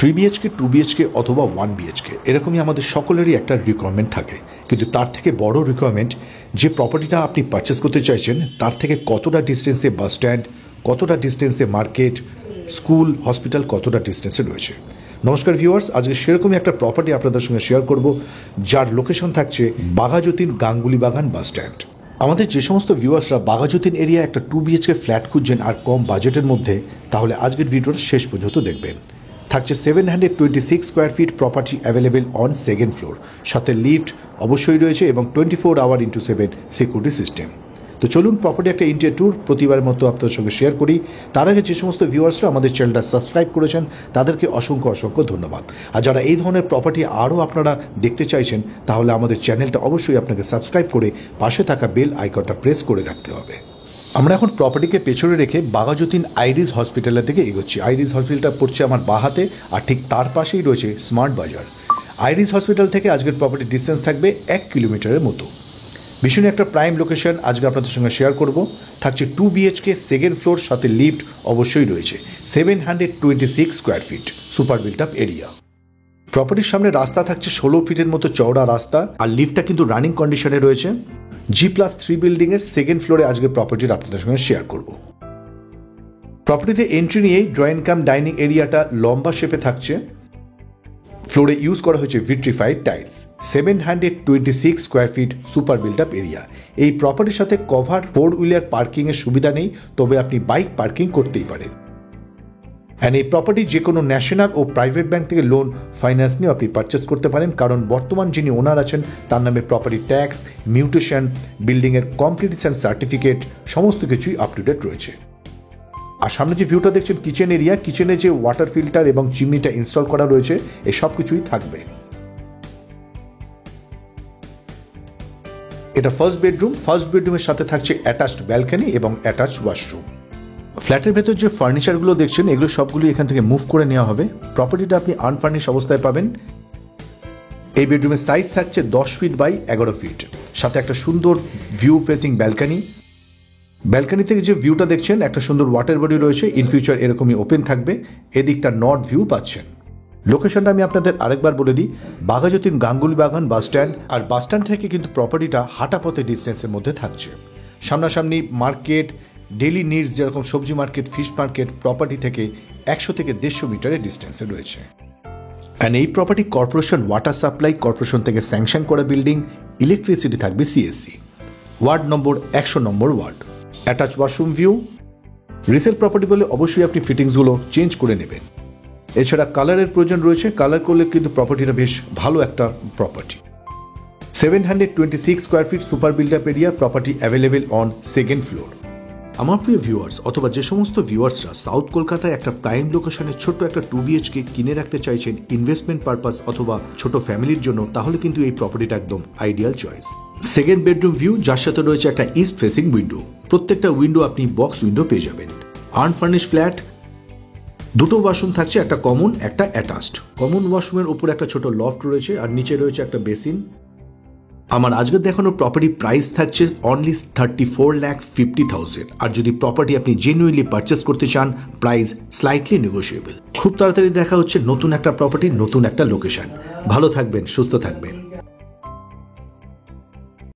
3 BHK 2 BHK অথবা 1 BHK এরকমই আমাদের সকলেরই একটা রিকোয়ারমেন্ট থাকে, কিন্তু তার থেকে বড় রিকোয়ারমেন্ট যে প্রপার্টিটা আপনি পারচেস করতে চাইছেন তার থেকে কতটা ডিস্টেন্সে বাস স্ট্যান্ড, কতটা ডিস্টেন্সে মার্কেট, স্কুল, হসপিটাল কতটা ডিস্টেন্সে রয়েছে। নমস্কার ভিউয়ার্স, আজকে সেরকমই একটা প্রপার্টি আপনাদের সঙ্গে শেয়ার করব যার লোকেশন থাকছে বাঘাযতীন গাঙ্গুলি বাগান বাস স্ট্যান্ড। আমাদের যে সমস্ত ভিউয়ার্সরা বাঘাযতীন এরিয়া একটা 2 BHK ফ্ল্যাট খুঁজছেন আর কম বাজেটের মধ্যে, তাহলে আজকের ভিডিওটা শেষ পর্যন্ত দেখবেন। থাকছে 726 square feet property available on second floor, সাথে লিফট অবশ্যই রয়েছে এবং 24 আওয়ার ইন্টু 7 সিকিউরিটি সিস্টেম। তো চলুন প্রপার্টি একটা ইন্টেরিয়র ট্যুর প্রতিবারের মতো আপনাদের সঙ্গে শেয়ার করি। তার আগে যে সমস্ত ভিউয়ার্সরা আমাদের চ্যানেলটা সাবস্ক্রাইব করেছেন তাদেরকে অসংখ্য ধন্যবাদ। আর যারা এই ধরনের প্রপার্টি আরও আপনারা দেখতে চাইছেন, তাহলে আমাদের চ্যানেলটা অবশ্যই আপনাকে সাবস্ক্রাইব করে পাশে থাকা বেল আইকনটা প্রেস করে রাখতে হবে। আমরা এখন প্রপার্টিকে পেছনে রেখে বাঘাযতীন আইরিস হসপিটালের দিকে এগোচ্ছি। আইরিস হসপিটালটা পড়ছে আমার বাঁ হাতে, আর ঠিক তার পাশেই রয়েছে স্মার্ট বাজার। আইরিস হসপিটাল থেকে আজকের প্রপার্টির ডিস্টেন্স থাকবে 1 কিলোমিটারের মতো। ভীষণ একটা প্রাইম লোকেশন আজকে আপনাদের সঙ্গে শেয়ার করব। থাকছে 2 BHK সেকেন্ড ফ্লোর, সাথে লিফট অবশ্যই রয়েছে। 726 square feet super built up area. প্রপার্টির সামনে রাস্তা থাকছে 16 ফিটের মতো চওড়া রাস্তা, আর লিফটটা কিন্তু রানিং কন্ডিশনে রয়েছে। G+3 বিল্ডিং এর সেকেন্ড ফ্লোরে আজকে প্রপার্টির আপনাদের সঙ্গে শেয়ার করব। প্রপার্টিতে এন্ট্রি নিয়েই ড্রয়িং কাম ডাইনিং এরিয়াটা লম্বা শেপে থাকছে। ফ্লোরে ইউজ করা হয়েছে vitrified tiles. 726 square feet super built up area. এই প্রপার্টির সাথে কভার 4 হুইলার পার্কিং এর সুবিধা নেই, তবে আপনি বাইক পার্কিং করতেই পারেন। অ্যান্ড এই প্রপার্টি যে কোনো ন্যাশনাল ও প্রাইভেট ব্যাংক থেকে লোন ফাইন্যান্স নিয়ে আপনি পারচেস করতে পারেন, কারণ বর্তমান যিনি ওনার আছেন তার নামে প্রপার্টি ট্যাক্স, মিউটেশন, বিল্ডিংয়ের কমপ্লিটেশন সার্টিফিকেট সমস্ত কিছুই আপ টু ডেট রয়েছে। আর সামনে যে ভিউটা দেখছেন কিচেন এরিয়া, কিচেনে যে ওয়াটার ফিল্টার এবং চিমনিটা ইনস্টল করা রয়েছে, এই সব কিছুই থাকবে। এটা ফার্স্ট বেডরুমের সাথে থাকছে অ্যাটাচড ব্যালকনি এবং অ্যাটাচড ওয়াশরুম। ফ্ল্যাটের ভেতর যে ফার্নিচারগুলো দেখছেন এগুলো সবগুলো এখান থেকে মুভ করে নেওয়া হবে। প্রপার্টিটা আপনি আনফার্নিশ অবস্থায় পাবেন। এই বেডরুমের সাইজ থাকছে 10 ফিট বাই 11 ফিট, সাথে একটা সুন্দর ভিউ ফেসিং ব্যালকনি। ব্যালকনি থেকে যে ভিউটা দেখছেন একটা সুন্দর ওয়াটার বডি রয়েছে, ইন ফিউচার এরকমই ওপেন থাকবে। এদিকটা নর্থ ভিউ পাচ্ছেন। লোকেশনটা আমি আপনাদের আরেকবার বলে দিই, বাঘাযতীন গাঙ্গুলি বাগান বাস স্ট্যান্ড। আর বাস স্ট্যান্ড থেকে কিন্তু প্রপার্টিটা হাঁটা পথে ডিস্টেন্সের মধ্যে থাকছে। সামনাসামনি মার্কেট, ডেইলি নিডস যেরকম সবজি মার্কেট, ফিশ মার্কেট প্রপার্টি থেকে 100 থেকে 150 মিটারের ডিস্টেন্সে রয়েছে। অ্যান্ড এই property corporation water supply corporation থেকে স্যাংশন করা বিল্ডিং। ইলেকট্রিসিটি থাকবে CSC। Ward number 100 number ward. Attach washroom view. Resale property বলে অবশ্যই আপনি ফিটিংসগুলো চেঞ্জ করে নেবেন। এছাড়া কালারের প্রয়োজন রয়েছে, কালার করলে কিন্তু প্রপার্টিটা বেশ ভালো একটা property. 726 square feet super build up area, property available on second floor. আমার প্রিয় ভিউয়ার্স অথবা যে সমস্ত ভিউয়ার্সরা সাউথ কলকাতায় একটা প্রাইম লোকেশনে ছোট্ট একটা 2 BHK কিনে রাখতে চাইছেন ইনভেস্টমেন্ট পারপাস অথবা ছোট ফ্যামিলির জন্য, তাহলে কিন্তু এই প্রপার্টিটা একদম ideal choice. Second bedroom view, যার সাথে রয়েছে একটা ইস্ট ফেসিং উইন্ডো। প্রত্যেকটা উইন্ডো আপনি বক্স উইন্ডো পেয়ে যাবেন। আনফার্নিশ ফ্ল্যাট। দুটো ওয়াশরুম থাকছে, একটা কমন একটা অ্যাটাচড। কমন ওয়াশরুমের উপর একটা ছোট লফট রয়েছে, আর নিচে রয়েছে একটা বেসিন। আমার আজকে দেখানো প্রপার্টি প্রাইস থাকছে অনলি 34,50,000। আর যদি প্রপার্টি আপনি জেনুইনলি পারচেস করতে চান, প্রাইস স্লাইটলি নেগোশিয়েবল। খুব তাড়াতাড়ি দেখা হচ্ছে নতুন একটা প্রপার্টি, নতুন একটা লোকেশন। ভালো থাকবেন, সুস্থ থাকবেন।